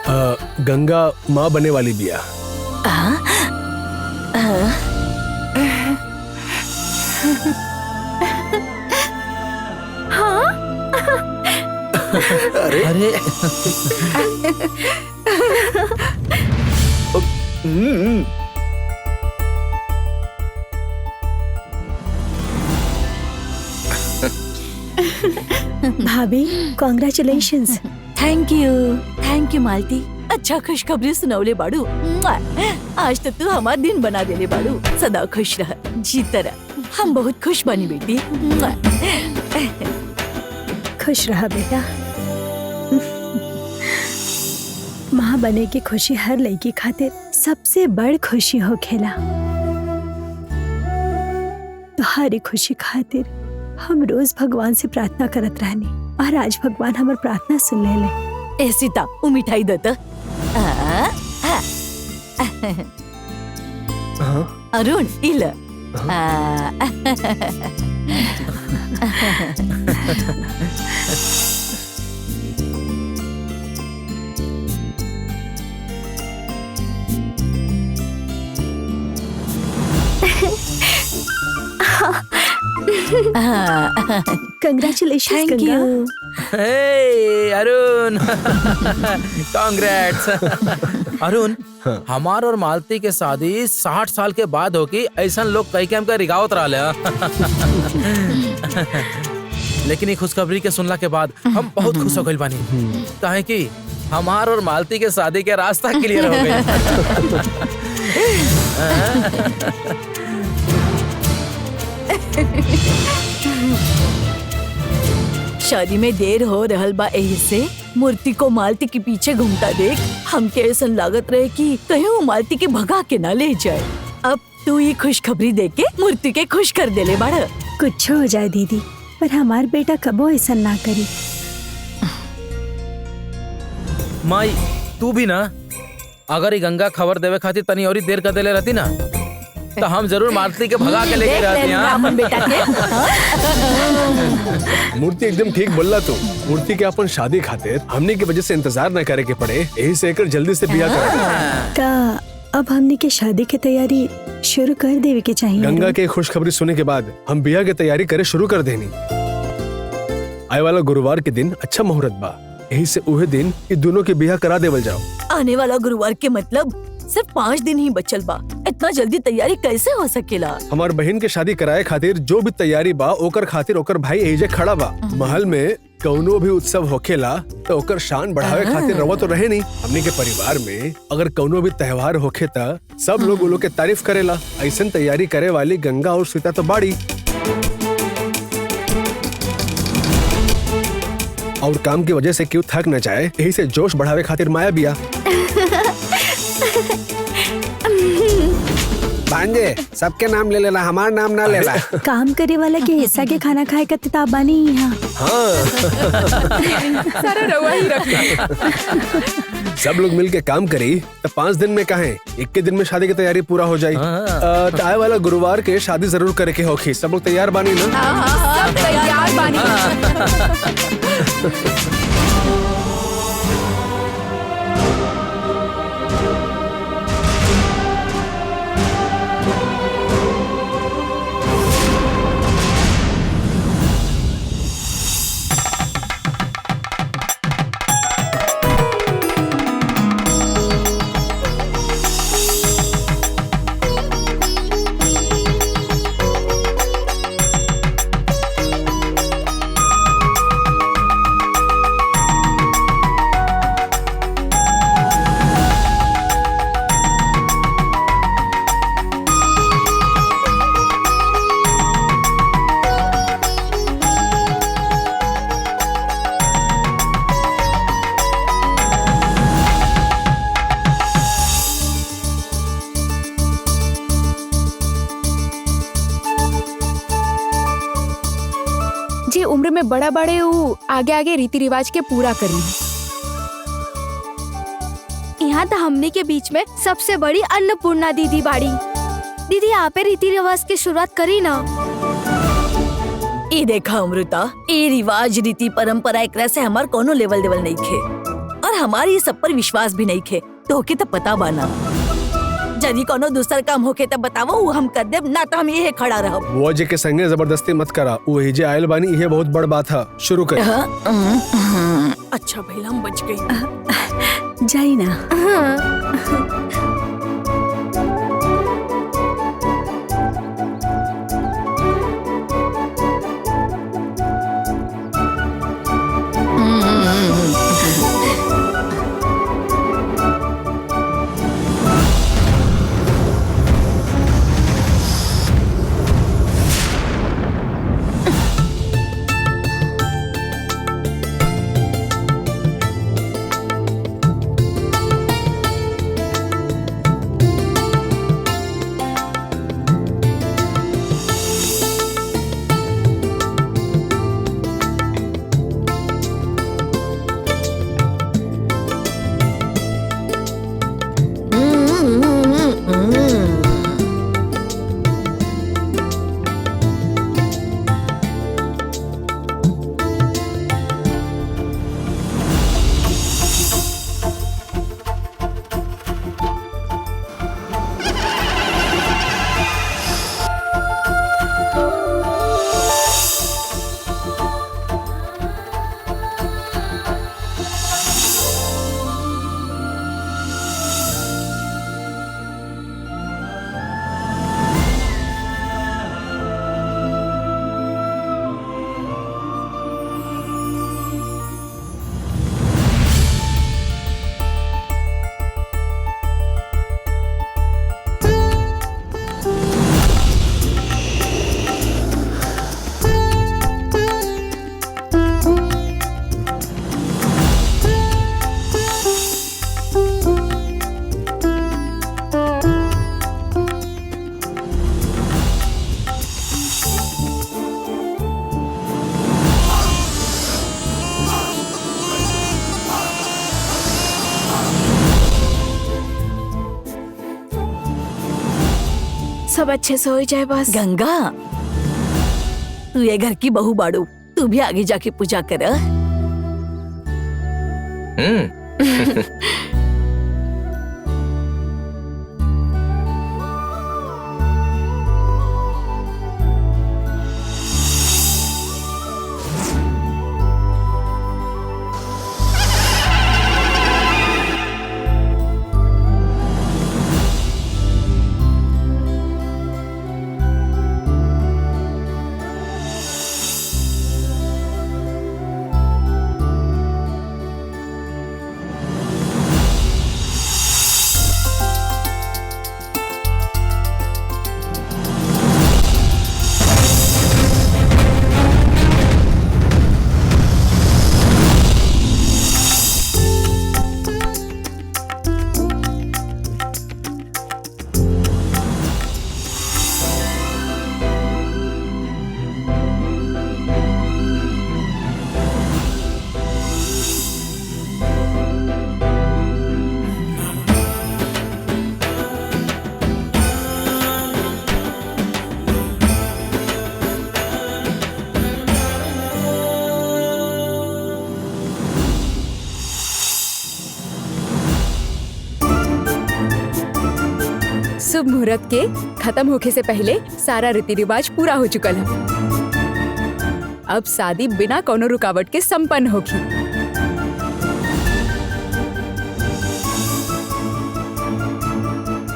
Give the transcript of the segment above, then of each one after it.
गंगा माँ बने वाली बिया। अरे अरे भाभी कॉन्ग्रेचुलेशंस। थैंक यू मालती। अच्छा खुशखबरी सुनवले बाड़ू। आज तो तू हमारा दिन बना देले बाड़ू। सदा खुश रह जीत रह। हम बहुत खुश बनी बेटी। खुश रहा बेटा। माँ बने की खुशी हर लड़की खातिर सबसे बड़ खुशी हो खेला। तुम्हारी खुशी खातिर हम रोज भगवान से प्रार्थना करत रहनी और आज भगवान हमार प्रार्थना सुन ले। ए सीता वो मिठाई देता। अरुण इल। Congratulations thank Ganga. यू। हे अरुण कांग्रेट्स। अरुण हमार और मालती के शादी 60 साल के बाद होगी। ऐसा लोग कई के हमका रिगावत रहा ले। लेकिन ये खुशखबरी के सुनला के बाद हम बहुत खुश हो गइल बानी। काहे कि हमार और मालती के शादी के रास्ता क्लियर हो गए। शादी में देर हो रहल बा एही से मूर्ति को मालती के पीछे घूमता देख हमके ऐसा लागत रहे कि कहीं वो मालती के भगा के ना ले जाए। अब तू ये खुशखबरी दे के मूर्ति के खुश कर देले बाड़ा। कुछ हो जाए दीदी, पर हमार बेटा कबो ऐसा ना करी। माई तू भी ना अगर ये गंगा खबर देवे खातिर तनी और देर कर देले रहती ना तो हम जरूर मालती के भगा के लेके देख रहती। ले रामन बेटा के। मूर्ति एकदम ठीक बोलला तू। मूर्ति के अपन शादी खातिर हमने की वजह से इंतजार न करे के पड़े, यही से एकर जल्दी से बिया कर। का अब हमने के शादी की तैयारी शुरू कर देवे के चाहिए। गंगा के खुशखबरी सुनने के बाद हम बिया की तैयारी करे शुरू कर देनी। आए वाला गुरुवार के दिन अच्छा मुहूर्त बा, यही से उहे दिन ये दोनों के बिया करा देवल जाओ। आने वाला गुरुवार के मतलब सिर्फ 5 दिन ही बचल बा। इतना जल्दी तैयारी कैसे हो सकेला? हमार बहन के शादी कराए खातिर जो भी तैयारी बा ओकर खातिर ओकर भाई एजे खड़ा बा। महल में कौनो भी उत्सव होखेला तो ओकर शान बढ़ावे खातिर रवा तो रहे नहीं। हमने के परिवार में अगर कौनो भी त्योहार होखे ता सब लोग उन लोग के तारीफ करेला। ऐसन तैयारी करे वाली गंगा और सीता तो बाड़ी। और काम की वजह से क्यों थक न जाए, यही से जोश बढ़ावे खातिर माया बिया। भांजे सबके नाम ले लेना, हमारा नाम ना लेना। काम करे वाला के हिस्सा के खाना खाए का किताबा नहीं यहाँ। सारा रवा ही रखना। सब लोग मिल के काम करी तो 5 दिन में कहें 21 दिन में शादी की तैयारी पूरा हो जाए। तो आए वाला गुरुवार के शादी जरूर करे के होगी। सब लोग तैयार बानी ना? सब तैयार बानी। जे उम्र में बड़ा बड़े वो आगे आगे रीति रिवाज के पूरा करी। यहाँ तो हमने के बीच में सबसे बड़ी अन्नपूर्णा दीदी बाड़ी। दीदी आपे रीति रिवाज की शुरुआत करी ना। देखा अमृता, ये रिवाज रीति परंपरा एकरा से हमार कोनो लेवल देवल नहीं खे और हमारी ये सब पर विश्वास भी नहीं खे तो के तो पता बाना यदि कोनो दूसर काम होके तब बतावो वो हम कर देब ना तो हम यही खड़ा रहब। बुआ जी के संगे जबरदस्ती मत करा, वो हिजे आयल बानी, ये बहुत बड़ बात है। शुरू कर। अच्छा भैया हम बच गई। जाई ना। सब अच्छे से हो जाए बस। गंगा तू ये घर की बहू बाड़ू, तू भी आगे जाके पूजा कर। शुभ मुहूर्त के खत्म होके से पहले सारा रीति रिवाज पूरा हो चुकल है। अब शादी बिना कोनो रुकावट के संपन्न होगी।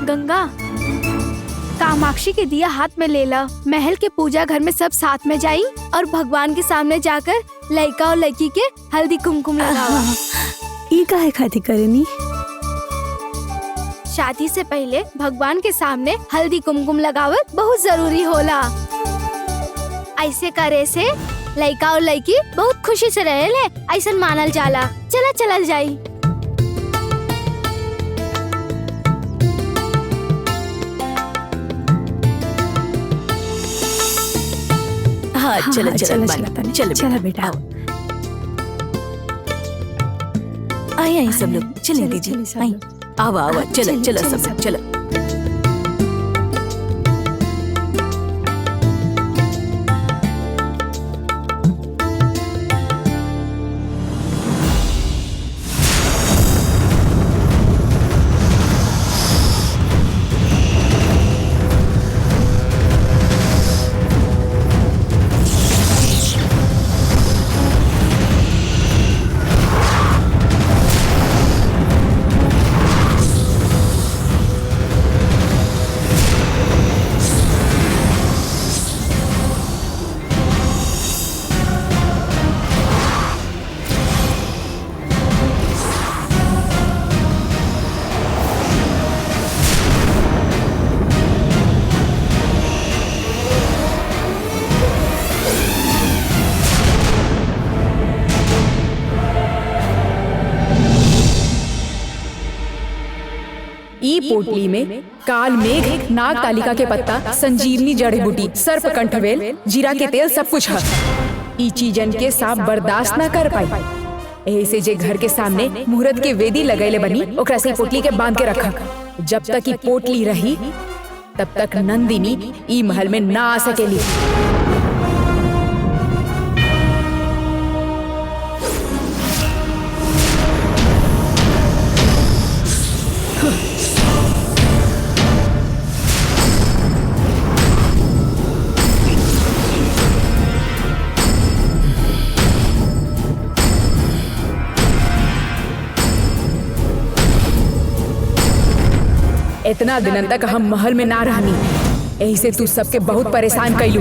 गंगा, कामाक्षी के दिया हाथ में ले ला, महल के पूजा घर में सब साथ में जाई और भगवान के सामने जाकर लड़का और लड़की के हल्दी कुमकुम लगावा। ई काहे खातिर करेनी? शादी से पहले भगवान के सामने हल्दी कुमकुम लगावत बहुत जरूरी होला। ऐसे करे से लड़का और लड़की बहुत खुशी से रहेले, ऐसा मानल जाला। चला चलल जाई। हाँ चल चल चल बेटा। आई आई सब लोग चलें दीजिए। आई आवा आवा चलो चलो सब लोग चलो। ई पोटली में काल मेघ, नाग तालिका के पत्ता, संजीवनी जड़ी बूटी, सर्पकंठवेल, जीरा के तेल सब कुछ है। ई चीजन के सांप बर्दाश्त ना कर पाई। ऐसे जे घर के सामने मुहूर्त के वेदी लगैले बनी ओकरा से पोटली के बांध के रखा। जब तक ई पोटली रही तब तक नंदिनी ई महल में ना आ सकेली। इतना दिन तक हम महल में ना रहनी, यही से तू सबके बहुत परेशान कैलू।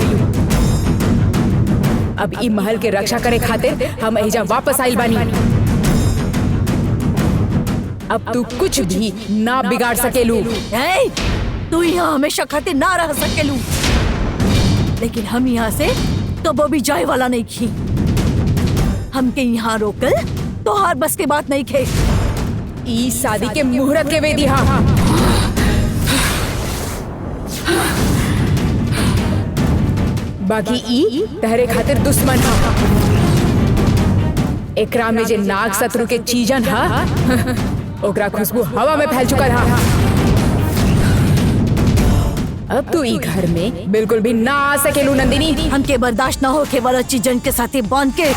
अब ई महल के रक्षा करे खातिर हम एहिजा वापस आइल बानी। अब तू कुछ भी ना बिगाड़ सकेलू। ए, तू यहाँ हमेशा खातिर ना रह सकेलू, लेकिन हम यहाँ से कबो भी जाए वाला नहीं खी। हमके यहाँ रोकल तो हर बस के बात नहीं खे। ई शादी के मुहूर्त के वेदी हा। बाकी ई तहरे खातिर दुश्मन हा। एकरा में जे नाग शत्रु के चीजन हा ओकरा खुशबू हवा में फैल चुकल हा। अब तू ई घर में बिल्कुल भी ना आ सकेलू नंदिनी। हमके बर्दाश्त ना होके वाला चीजन के साथे बांध के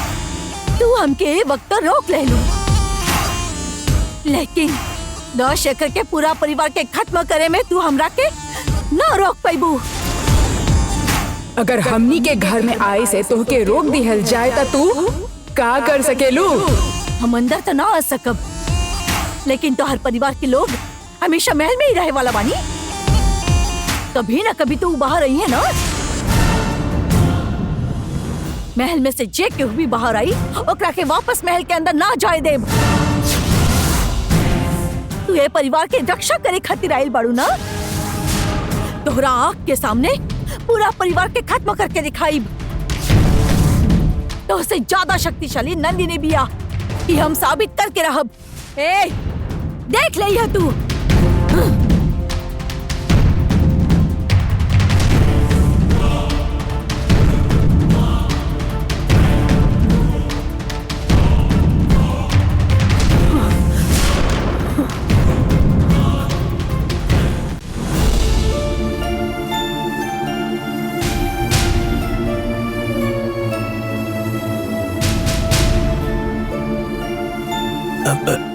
तू हमके वक्त रोक ले लू, लेकिन 10 एकड़ के पूरा परिवार के खत्म करे में तू हमरा के ना रोक पाइबू। अगर हमनी के घर में आए से तोहके रोक दिहल जाए तो तू का कर सकेलू? हम अंदर तो ना आ सकब, लेकिन तो हर परिवार के लोग हमेशा महल में ही रहे वाला बानी। कभी ना कभी तो बाहर आई है ना। महल में से जे केहू भी बाहर आई ओकरा के वापस महल के अंदर ना जाए देब। तू ये परिवार के रक्षा करे खातिर आइल बाड़ू ना। तोहरा आँख के सामने पूरा परिवार के खत्म करके दिखाई। तो उससे ज्यादा शक्तिशाली नंदिनी बिया कि हम साबित करके रहब। ए, देख ले यह तू।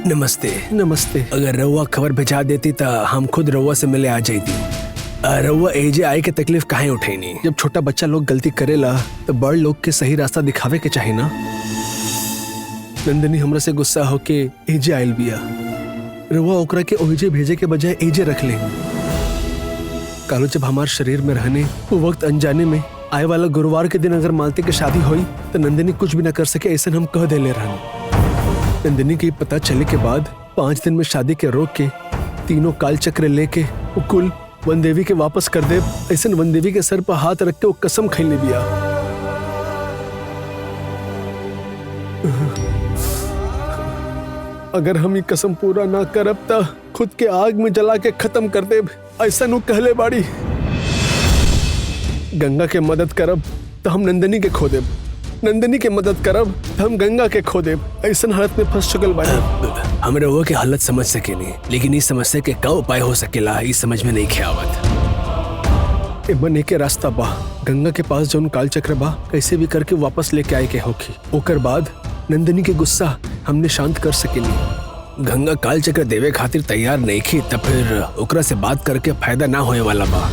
नमस्ते। नमस्ते। अगर रउआ खबर भिजा देती तो हम खुद रउआ से मिले आ जाती। रउआ एजे आए के तकलीफ काहे उठैनी? जब छोटा बच्चा लोग गलती करेला तो बड़ लोग के सही रास्ता दिखावे के चाही ना। नंदिनी हमरा से गुस्सा होके एजे आयल बिया। रउआ ओकरा के ओहिजे भेजे के बजाय एजे रख ले। कालो जब हमार शरीर में रहने वो वक्त अनजाने में आए वाला गुरुवार के दिन अगर मालती की शादी हुई तो नंदिनी कुछ भी न कर सके ऐसा हम कह देले रहने। नंदिनी के पता चले के बाद 5 दिन में शादी के रोक के तीनों काल चक्र लेके कुल वन देवी के वापस कर दे। ऐसा वन देवी के सर पर हाथ रख के वो कसम खैले बिया। अगर हम ये कसम पूरा ना करब तो खुद के आग में जला के खत्म कर दे। ऐसा नु कहले बाड़ी। गंगा के मदद करब तो हम नंदिनी के खो देब। नंदिनी के मदद करब तो हम गंगा के खो देब। ऐसा हालत में फंस चुकल बानी। हम रउआ के हालत समझ सकेनी, लेकिन इस समस्या के का उपाय हो सकेला ई समझ में नहीं आवत। बने के रास्ता बा। गंगा के पास जौन काल चक्र बा कैसे भी करके वापस लेके आए के होखी। ओकर बाद नंदिनी के गुस्सा हमने शांत कर सकेली। गंगा काल चक्र देवे खातिर तैयार नहीं थी तब फिर ओकरा से बात करके फायदा ना होए वाला बा।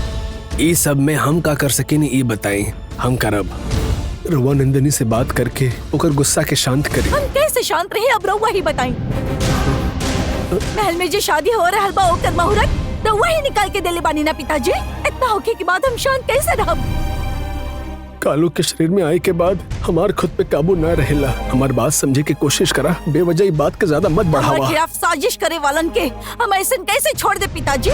ई सब में हम का कर सकेनी ई बताई। हम करब रउआ नंदिनी से बात करके ओकर गुस्सा के शांत करी। हम कैसे शांत रहे अब रउआ ही बताई। महल में जो शादी हो रहा बा ओकर मुहूर्त रउआ ही निकाल के देले बानी ना पिताजी। इतना होके के बाद हम शांत कैसे रहब? कालू के शरीर में आए के बाद हमार खुद पे काबू न रहेला। हमार बात समझे की कोशिश करा। बेवजह बात के ज्यादा मत बढ़ावा। हमारे खिलाफ साजिश करे वालन के हम ऐसे कैसे छोड़ दे पिताजी?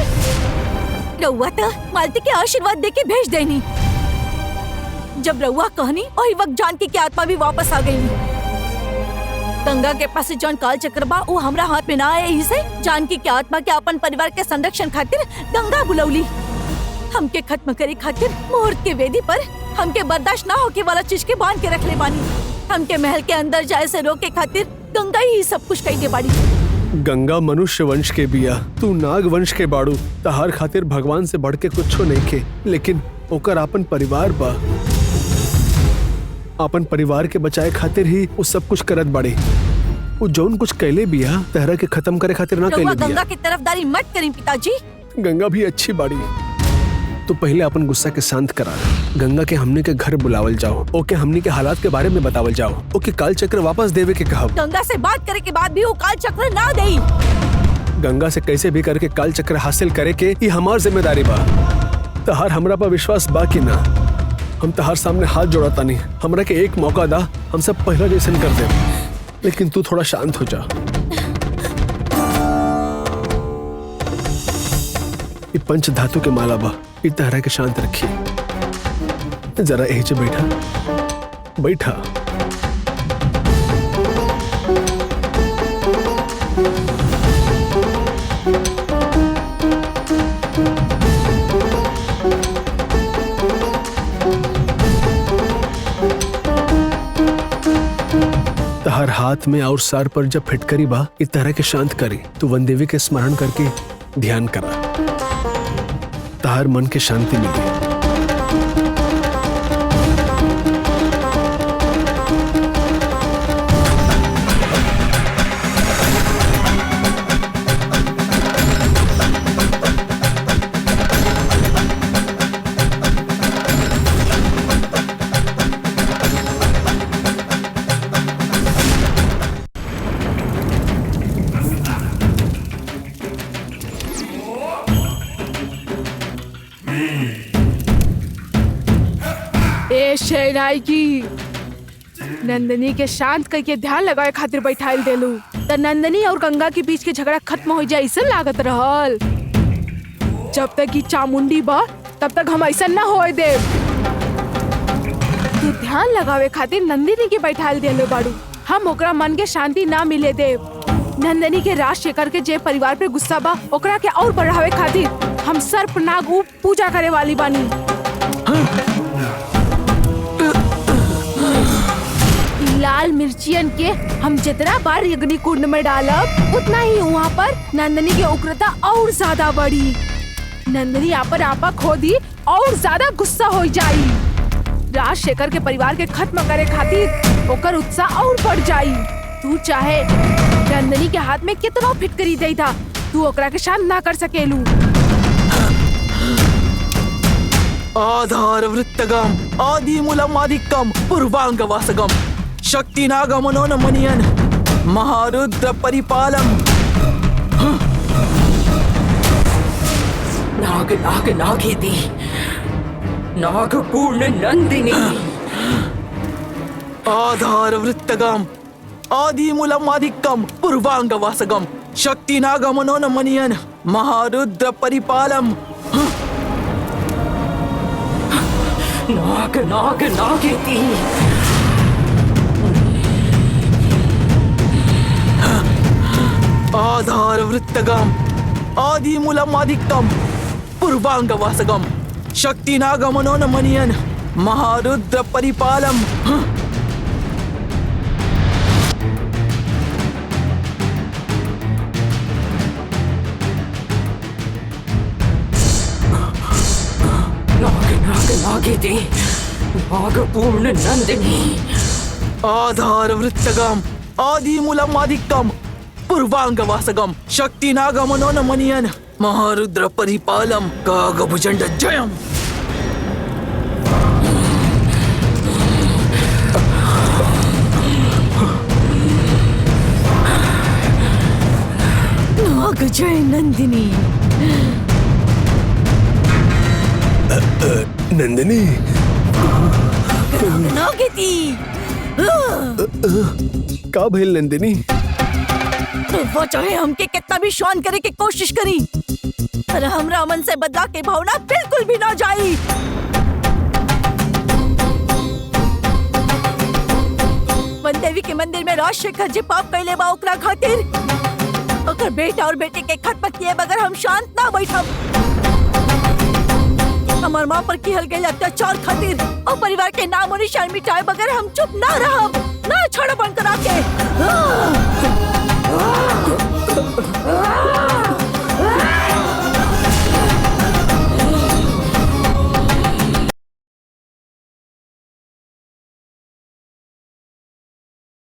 रउआ तो मालती के आशीर्वाद दे के भेज देनी। जब रउआ कहनी वही वक्त जानकी की आत्मा भी वापस आ गई। गंगा के पास जौन काल चक्र बा वो हमरा हाथ में ना आए ही से जानकी के आत्मा के अपन परिवार के संरक्षण खातिर गंगा बुलौली। हमके खत्म करे खातिर मुहूर्त के वेदी पर हमके बर्दाश्त ना होके वाला चीज के बांध के रख ले बानी। हमके महल के अंदर जाए से रोके खातिर गंगा ही सब कुछ कही दे बाड़ी। गंगा मनुष्य वंश के बिया, तू नाग वंश के बाड़ू। तहार खातिर भगवान से बढ़ के कुछो नहीं के, लेकिन ओकर अपन परिवार बा। अपन परिवार के बचाए खातिर ही वो सब कुछ करत बाड़े। वो जौन कुछ कैले बिया तहरा के खत्म करे खातिर ना कैले बिया। गंगा की तरफदारी मत करी पिताजी। गंगा भी अच्छी बाड़ी। तो पहले अपन गुस्सा के शांत करा। गंगा के हमने के घर बुलावल जाओ, ओके हमने के हालात के बारे में बतावल जाओ, ओके काल चक्र वापस देवे के कहा। गंगा से बात करे के बाद भी वो काल चक्र ना देई। गंगा से कैसे भी करके काल चक्र हासिल करे के ये हमार जिम्मेदारी बा। तहार हमरा पर विश्वास बा कि ना? हम तहार सामने हाथ जोड़ता नहीं। हमरा के एक मौका दा, हम सब पहला जैसन कर दे, लेकिन तू थोड़ा शांत हो जा। ये पंच धातु के माला बा, ये तहरा के शांत रखिए। जरा एज बैठा बैठा। तहर हाथ में और सर पर जब फिटकरी बा इस तरह के शांत करी। तू वन देवी के स्मरण करके ध्यान करा, तहर मन के शांति मिली। शहनाई की नंदनी के शांत करके ध्यान लगाए खातिर बैठाइल देलू त नंदनी और गंगा के बीच के झगड़ा खत्म हो जाए ऐसा लागत रहल। जब तक की चामुंडी बा तब तक हम ऐसा ना होए देव। तू ध्यान लगावे खातिर नंदिनी के बैठाइल देलू बाड़ू, हम ओकरा मन के शांति ना मिले देव। नंदनी के राज शेखर के जे परिवार पे गुस्सा बा ओकरा के और बढ़ावे खातिर हम सर्प नाग पूजा करे वाली बानी। लाल मिर्चियन के हम जितना बार अग्नि कुंड में डालब उतना ही वहाँ पर नंदनी की उग्रता और ज्यादा बढ़ी। नंदनी आपन आपा खो दी और ज्यादा गुस्सा हो जाई। राज शेखर के परिवार के खत्म करे खातिर ओकर उत्साह और बढ़ जाई। तू चाहे नंदनी के हाथ में कितना फिटकरी दे था, तू ओकरा के शांत ना कर सकेलू। आधार वृत्तगम आदिमूलम आदिकम पूर्वांग वासगम शक्ति नागमनो न मनियन महारुद्र परिपालम। नाग नाग नागेति नागपूर्ण नंदिनी। आधार वृत्तगम आदिमूलम आदिकम पूर्वांग वासगम शक्ति नागमनो न मनियन महारुद्र परिपालम। नाग नाग नागेति आधार वृत्तगम आदिमूलम आदिकम पूर्वांग वासगम शक्ति नागमनो न मनियन महारुद्र परिपालम। नाग नाग नागेति नागपूर्ण नंदिनी। आधार वृत्तगम आदिमूलम आदिकम पूर्वांग वासगम शक्ति नागमनो न मनियन महारुद्र परिपालम कागभुजंड जयम। नाग जय नंदिनी। नंदिनी नागेति का भइल नंदिनी? वो चाहे हमके कितना भी शांत करे की कोशिश करी, पर हमरा मन से बदला के भावना बिल्कुल भी ना जाई। वन देवी के मंदिर में राजशेखर जी पाप कैले बा ओकरा खातिर। ओकर बेटा और बेटी के खत्म किए बगैर हम शांत ना बैठब। हमार माँ पर किहल गए अत्याचार खातिर और परिवार के नाम और निशान मिटाए बगैर हम चुप ना रहब, ना छोड़ बंद करा के।